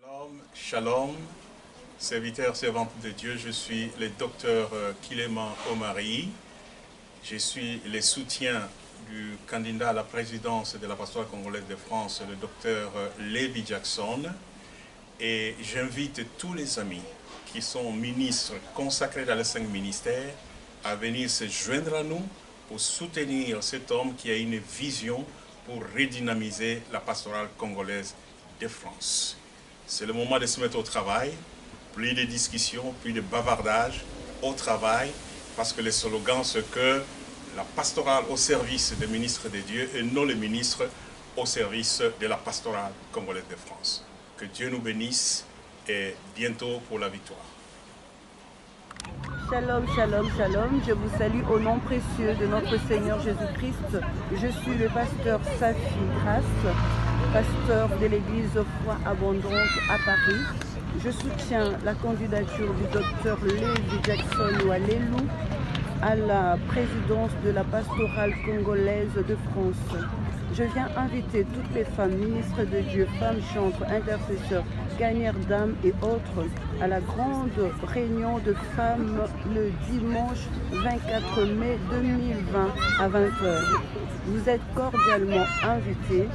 Shalom, shalom, serviteur, servante de Dieu, je suis le docteur Kilema Omari. Je suis le soutien du candidat à la présidence de la pastorale congolaise de France, le docteur Levi Jackson. Et j'invite tous les amis qui sont ministres consacrés dans les 5 ministères à venir se joindre à nous pour soutenir cet homme qui a une vision pour redynamiser la pastorale congolaise de France. C'est le moment de se mettre au travail, plus de discussions, plus de bavardage au travail, parce que le slogan c'est que la pastorale au service des ministres de Dieu et non les ministres au service de la pastorale congolaise de France. Que Dieu nous bénisse et bientôt pour la victoire. Shalom, shalom, shalom. Je vous salue au nom précieux de notre Seigneur Jésus-Christ. Je suis le pasteur Safi Grasse, pasteur de l'église Foi Abondante à Paris. Je soutiens la candidature du docteur Levi Jackson Walelou à la présidence de la pastorale congolaise de France. Je viens inviter toutes les femmes ministres de Dieu, femmes chantres, intercesseurs, gagnères d'âmes et autres à la grande réunion de femmes le dimanche 24 mai 2020 à 20h. Vous êtes cordialement invités.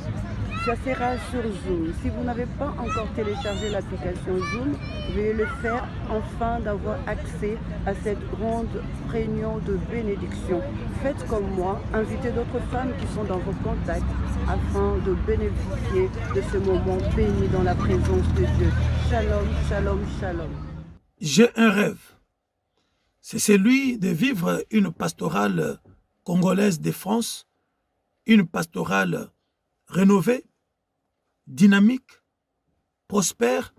Ça sera sur Zoom. Si vous n'avez pas encore téléchargé l'application Zoom, veuillez le faire afin d'avoir accès à cette grande réunion de bénédiction. Faites comme moi, invitez d'autres femmes qui sont dans vos contacts afin de bénéficier de ce moment béni dans la présence de Dieu. Shalom, shalom, shalom. J'ai un rêve. C'est celui de vivre une pastorale congolaise de France, une pastorale rénovée, dynamique, prospère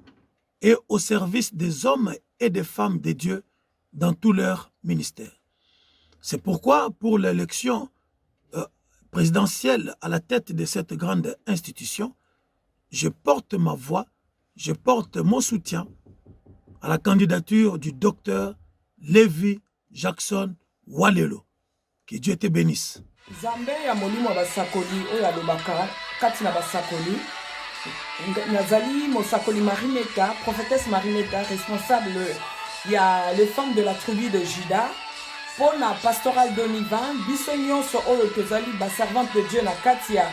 et au service des hommes et des femmes de Dieu dans tout leur ministère. C'est pourquoi, pour l'élection présidentielle à la tête de cette grande institution, je porte ma voix, je porte mon soutien à la candidature du docteur Levi Jackson Walelou. Que Dieu te bénisse. Zambé ya molimo basakoli oyo alobaka kati na basakoli nazali mosakoli Marineta, prophétesse Marineta, responsable ya les femmes de la tribu de Juda pour la pastorale 2020 biso nyonso oyo tozali baservante de Dieu na kati ya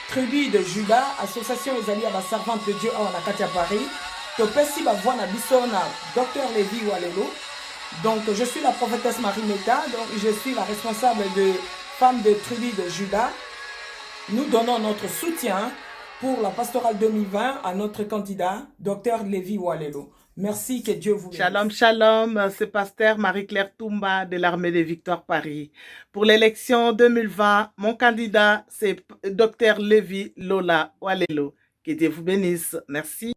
tribu de Juda, association ezali ya baservante de Dieu awa na kati ya Paris topesi bavoi na biso na docteur Levi Walelou. Donc je suis la prophétesse Marineta, donc je suis la responsable de femmes de tribu de Juda. Nous donnons notre soutien pour la pastorale 2020 à notre candidat, Dr Levi Walelou. Merci, que Dieu vous bénisse. Shalom, shalom, c'est pasteur Marie-Claire Toumba de l'Armée des Victoires Paris. Pour l'élection 2020, mon candidat, c'est Dr Levi Lola Walelou. Que Dieu vous bénisse. Merci.